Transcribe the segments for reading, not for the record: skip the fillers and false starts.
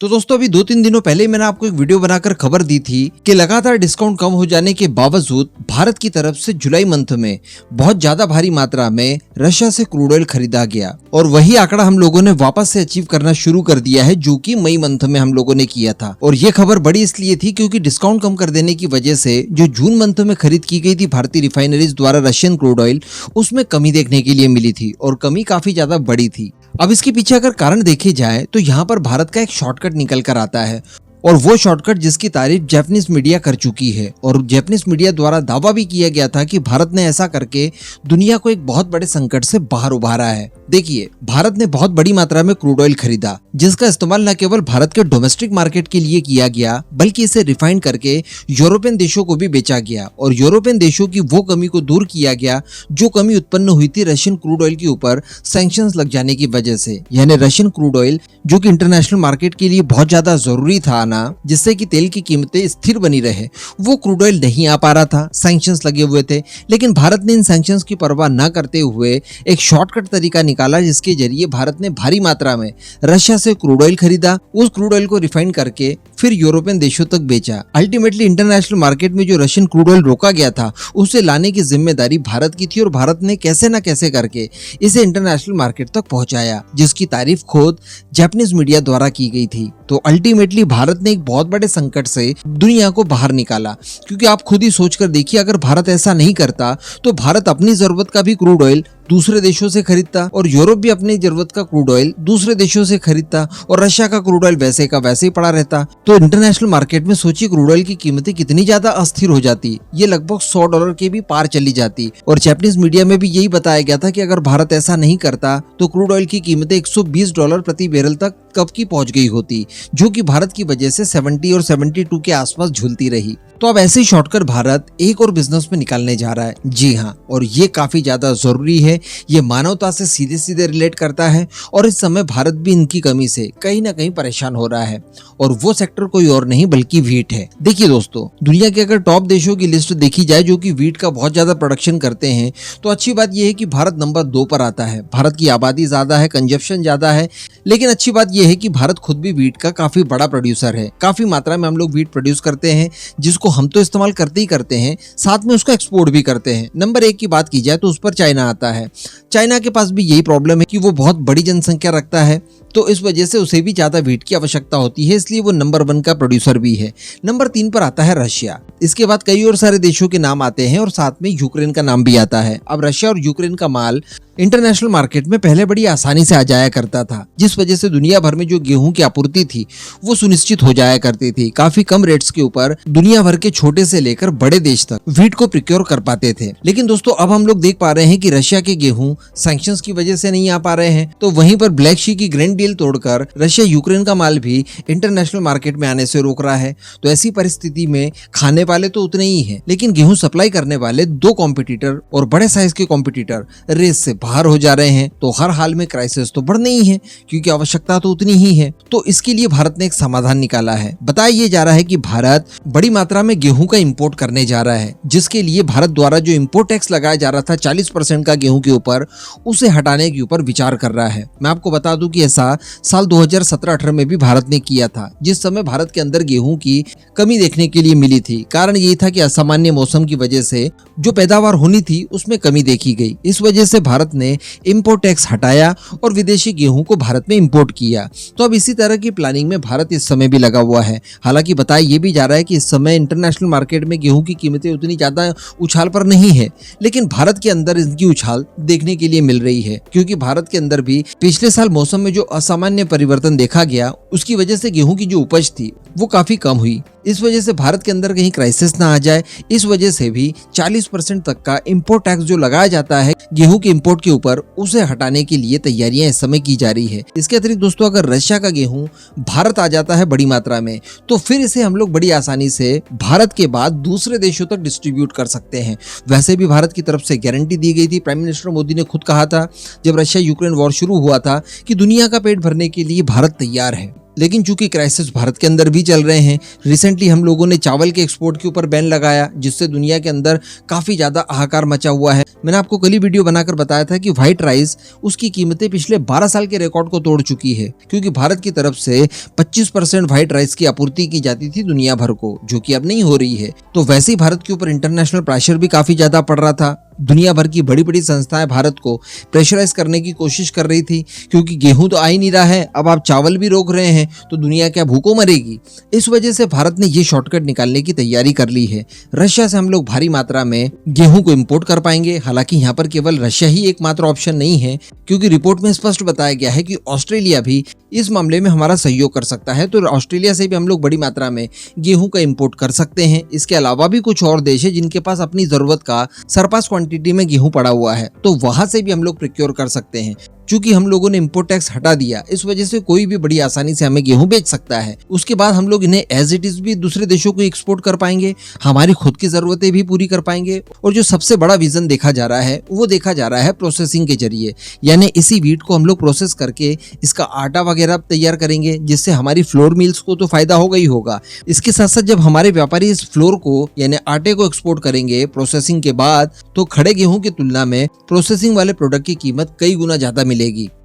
तो दोस्तों अभी 2-3 दिनों पहले मैंने आपको एक वीडियो बनाकर खबर दी थी कि लगातार डिस्काउंट कम हो जाने के बावजूद भारत की तरफ से जुलाई मंथ में बहुत ज्यादा भारी मात्रा में रशिया से क्रूड ऑयल खरीदा गया और वही आंकड़ा हम लोगों ने वापस से अचीव करना शुरू कर दिया है जो कि मई मंथ में हम लोगों ने किया था। और ये खबर बड़ी इसलिए थी क्योंकि डिस्काउंट कम कर देने की वजह से जो जून मंथ में खरीद की गई थी भारतीय रिफाइनरीज द्वारा रशियन क्रूड ऑयल, उसमें कमी देखने के लिए मिली थी और कमी काफी ज्यादा बड़ी थी। अब इसके पीछे अगर कारण देखे जाए तो यहाँ पर भारत का एक शॉर्टकट निकल कर आता है और वो शॉर्टकट जिसकी तारीफ जापानीज मीडिया कर चुकी है और जापानीज मीडिया द्वारा दावा भी किया गया था कि भारत ने ऐसा करके दुनिया को एक बहुत बड़े संकट से बाहर उभारा है। देखिए, भारत ने बहुत बड़ी मात्रा में क्रूड ऑयल खरीदा जिसका इस्तेमाल न केवल भारत के डोमेस्टिक मार्केट के लिए किया गया बल्कि इसे रिफाइन करके यूरोपियन देशों को भी बेचा गया और यूरोपियन देशों की वो कमी को दूर किया गया जो कमी उत्पन्न हुई थी रशियन क्रूड ऑयल के ऊपर सैंक्शंस लग जाने की वजह से। यानी रशियन क्रूड ऑयल जो कि इंटरनेशनल मार्केट के लिए बहुत ज्यादा जरूरी था जिससे कि तेल की कीमतें स्थिर बनी रहे, वो क्रूड ऑयल नहीं आ पा रहा था, सैंक्शंस लगे हुए थे। लेकिन भारत ने इन सैंक्शंस की परवाह न करते हुए एक शॉर्टकट तरीका निकाला जिसके जरिए भारत ने भारी मात्रा में रशिया से क्रूड ऑयल खरीदा, उस क्रूड ऑयल को रिफाइन करके फिर यूरोपियन देशों तक बेचा। अल्टीमेटली इंटरनेशनल मार्केट में जो रशियन क्रूड ऑयल रोका गया था उसे लाने की जिम्मेदारी भारत की थी और भारत ने कैसे न कैसे करके इसे इंटरनेशनल मार्केट तक पहुंचाया जिसकी तारीफ खुद जापानीज मीडिया द्वारा की गई थी। तो अल्टीमेटली भारत ने एक बहुत बड़े संकट से दुनिया को बाहर निकाला, क्योंकि आप खुद ही सोचकर देखिए, अगर भारत ऐसा नहीं करता तो भारत अपनी जरूरत का भी क्रूड ऑयल दूसरे देशों से खरीदता और यूरोप भी अपनी जरूरत का क्रूड ऑयल दूसरे देशों से खरीदता और रशिया का क्रूड ऑयल वैसे का वैसे ही पड़ा रहता। तो इंटरनेशनल मार्केट में सोचिए क्रूड ऑयल की कीमतें कितनी ज्यादा अस्थिर हो जाती, ये लगभग $100 के भी पार चली जाती। और जापानीज मीडिया में भी यही बताया गया था कि अगर भारत ऐसा नहीं करता तो क्रूड ऑयल की कीमतें $120 प्रति बैरल तक कब की पहुंच गई होती, जो कि भारत की वजह से 70 और 72 के आसपास झूलती रही। तो अब ऐसे ही शॉर्टकट भारत एक और बिजनेस में निकालने जा रहा है। जी हाँ, और ये काफी ज्यादा जरूरी है, ये मानवता से सीधे सीधे रिलेट करता है और इस समय भारत भी इनकी कमी से कहीं ना कहीं परेशान हो रहा है और वो सेक्टर कोई और नहीं बल्कि वीट है। देखिए दोस्तों, दुनिया के अगर टॉप देशों की लिस्ट देखी जाए जो कि वीट का बहुत ज्यादा प्रोडक्शन करते हैं तो अच्छी बात यह है कि भारत नंबर 2 पर आता है। भारत की आबादी ज्यादा है, कंजप्शन ज्यादा है, लेकिन अच्छी बात यह है कि भारत खुद भी वीट का काफी बड़ा प्रोड्यूसर है। काफी मात्रा में हम लोग वीट प्रोड्यूस करते हैं जिसको हम तो इस्तेमाल करते ही करते हैं, साथ में उसका एक्सपोर्ट भी करते हैं। नंबर 1 की बात की जाए तो उस पर चाइना आता है। चाइना के पास भी यही प्रॉब्लम है कि वो बहुत बड़ी जनसंख्या रखता है, तो इस वजह से उसे भी ज्यादा वीट की आवश्यकता होती है, इसलिए वो नंबर 1 का प्रोड्यूसर भी है। नंबर 3 पर आता है रशिया। इसके बाद कई और सारे देशों के नाम आते हैं और साथ में यूक्रेन का नाम भी आता है। अब रशिया और यूक्रेन का माल इंटरनेशनल मार्केट में पहले बड़ी आसानी से आ जाया करता था, जिस वजह से दुनिया भर में जो गेहूं की आपूर्ति थी वो सुनिश्चित हो जाया करती थी। काफी कम रेट्स के ऊपर दुनिया भर के छोटे से लेकर बड़े देश तक वीट को प्रिक्योर कर पाते थे। लेकिन दोस्तों, अब हम लोग देख पा रहे हैं कि रशिया के गेहूं सैंक्शंस की वजह से नहीं आ पा रहे हैं, तो वहीं पर ब्लैक सी की ग्रैंड डील तोड़कर रशिया यूक्रेन का माल भी इंटरनेशनल मार्केट में आने से रोक रहा है। तो ऐसी परिस्थिति में खाने वाले तो उतने ही हैं, लेकिन गेहूं सप्लाई करने वाले 2 कॉम्पिटिटर और बड़े साइज के कॉम्पिटिटर रेस से बाहर हो जा रहे हैं। तो हर हाल में क्राइसिस तो बढ़नी ही है क्योंकि आवश्यकता तो उतनी ही है। तो इसके लिए भारत ने एक समाधान निकाला है। बताया ये जा रहा है कि भारत बड़ी मात्रा में गेहूं का इंपोर्ट करने जा रहा है, जिसके लिए भारत द्वारा जो इंपोर्ट टैक्स लगाया जा रहा था 40% का गेहूं के ऊपर, उसे हटाने के ऊपर विचार कर रहा है। मैं आपको बता दूं कि ऐसा साल 2017-18 में भी भारत ने किया था, जिस समय भारत के अंदर गेहूं की कमी देखने के लिए मिली थी। कारण ये था कि असामान्य मौसम की वजह से जो पैदावार होनी थी उसमें कमी देखी गई। इस वजह से भारत ने इंपोर्ट टैक्स हटाया और विदेशी गेहूं को भारत में इंपोर्ट किया। तो अब इसी तरह की प्लानिंग में भारत इस समय भी लगा हुआ है। हालांकि बताया ये भी जा रहा है कि इस समय इंटरनेशनल मार्केट में गेहूं की कीमतें उतनी ज्यादा उछाल पर नहीं है, लेकिन भारत के अंदर इनकी उछाल देखने के लिए मिल रही है, क्योंकि भारत के अंदर भी पिछले साल मौसम में जो असामान्य परिवर्तन देखा गया उसकी वजह से गेहूं की जो उपज थी वो काफी कम हुई। इस वजह से भारत के अंदर कहीं क्राइसिस ना आ जाए, इस वजह से भी 40% तक का इंपोर्ट टैक्स जो लगाया जाता है गेहूं के इंपोर्ट के ऊपर, उसे हटाने के लिए तैयारियां इस समय की जा रही है। इसके अतिरिक्त दोस्तों, अगर रशिया का गेहूं भारत आ जाता है बड़ी मात्रा में, तो फिर इसे हम लोग बड़ी आसानी से भारत के बाद दूसरे देशों तक डिस्ट्रीब्यूट कर सकते हैं। वैसे भी भारत की तरफ से गारंटी दी गई थी, प्राइम मिनिस्टर मोदी ने खुद कहा था जब रशिया यूक्रेन वॉर शुरू हुआ था कि दुनिया का पेट भरने के लिए भारत तैयार है। लेकिन चूंकि क्राइसिस भारत के अंदर भी चल रहे हैं, रिसेंटली हम लोगों ने चावल के एक्सपोर्ट के ऊपर बैन लगाया, जिससे दुनिया के अंदर काफी ज्यादा हाहाकार मचा हुआ है। मैंने आपको कल ही वीडियो बनाकर बताया था कि व्हाइट राइस उसकी कीमतें पिछले 12 साल के रिकॉर्ड को तोड़ चुकी है, क्योंकि भारत की तरफ से 25% व्हाइट राइस की आपूर्ति की जाती थी दुनिया भर को, जो कि अब नहीं हो रही है। तो वैसे ही भारत के ऊपर इंटरनेशनल प्रेशर भी काफी ज्यादा पड़ रहा था। दुनिया भर की बड़ी बड़ी संस्थाएं भारत को प्रेशराइज करने की कोशिश कर रही थी, क्योंकि गेहूं तो आ ही नहीं रहा है, अब आप चावल भी रोक रहे हैं तो दुनिया क्या भूखों मरेगी। इस वजह से भारत ने ये शॉर्टकट निकालने की तैयारी कर ली है। रशिया से हम लोग भारी मात्रा में गेहूं को इंपोर्ट कर पाएंगे। हालांकि यहाँ पर केवल रशिया ही एकमात्र ऑप्शन नहीं है, क्योंकि रिपोर्ट में स्पष्ट बताया गया है कि ऑस्ट्रेलिया भी इस मामले में हमारा सहयोग कर सकता है। तो ऑस्ट्रेलिया से भी हम लोग बड़ी मात्रा में गेहूं का इंपोर्ट कर सकते हैं। इसके अलावा भी कुछ और देश है जिनके पास अपनी जरूरत का सरपास क्वांटिटी में गेहूं पड़ा हुआ है, तो वहां से भी हम लोग प्रोक्योर कर सकते हैं। चूंकि हम लोगों ने इंपोर्ट टैक्स हटा दिया, इस वजह से कोई भी बड़ी आसानी से हमें गेहूं बेच सकता है। उसके बाद हम लोग इन्हें एज इट इज भी दूसरे देशों को एक्सपोर्ट कर पाएंगे, हमारी खुद की जरूरतें भी पूरी कर पाएंगे। और जो सबसे बड़ा विजन देखा जा रहा है वो देखा जा रहा है प्रोसेसिंग के जरिए, यानी इसी व्हीट को हम लोग प्रोसेस करके इसका आटा वगैरह तैयार करेंगे, जिससे हमारी फ्लोर मिल्स को तो फायदा होगा ही होगा। इसके साथ साथ जब हमारे व्यापारी इस फ्लोर को यानी आटे को एक्सपोर्ट करेंगे प्रोसेसिंग के बाद, तो खड़े गेहूं की तुलना में प्रोसेसिंग वाले प्रोडक्ट की कीमत कई गुना ज्यादा मिलेगी।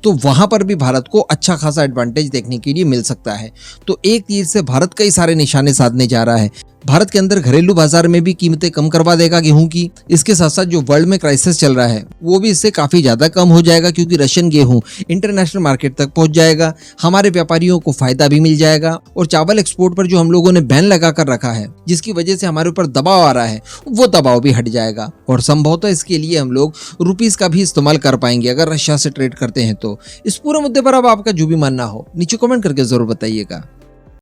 तो वहां पर भी भारत को अच्छा खासा एडवांटेज देखने के लिए मिल सकता है। तो एक तीर से भारत कई सारे निशाने साधने जा रहा है। भारत के अंदर घरेलू बाजार में भी कीमतें कम करवा देगा गेहूं की। इसके साथ साथ जो वर्ल्ड में क्राइसिस चल रहा है वो भी इससे काफी ज्यादा कम हो जाएगा, क्योंकि रशियन गेहूं इंटरनेशनल मार्केट तक पहुंच जाएगा, हमारे व्यापारियों को फायदा भी मिल जाएगा। और चावल एक्सपोर्ट पर जो हम लोगों ने बैन लगा कर रखा है, जिसकी वजह से हमारे ऊपर दबाव आ रहा है, वो दबाव भी हट जाएगा। और संभवतः इसके लिए हम लोग रुपीस का भी इस्तेमाल कर पाएंगे अगर रशिया से ट्रेड करते हैं तो। इस पूरे मुद्दे पर अब आपका जो भी मानना हो नीचे कमेंट करके जरूर बताइएगा।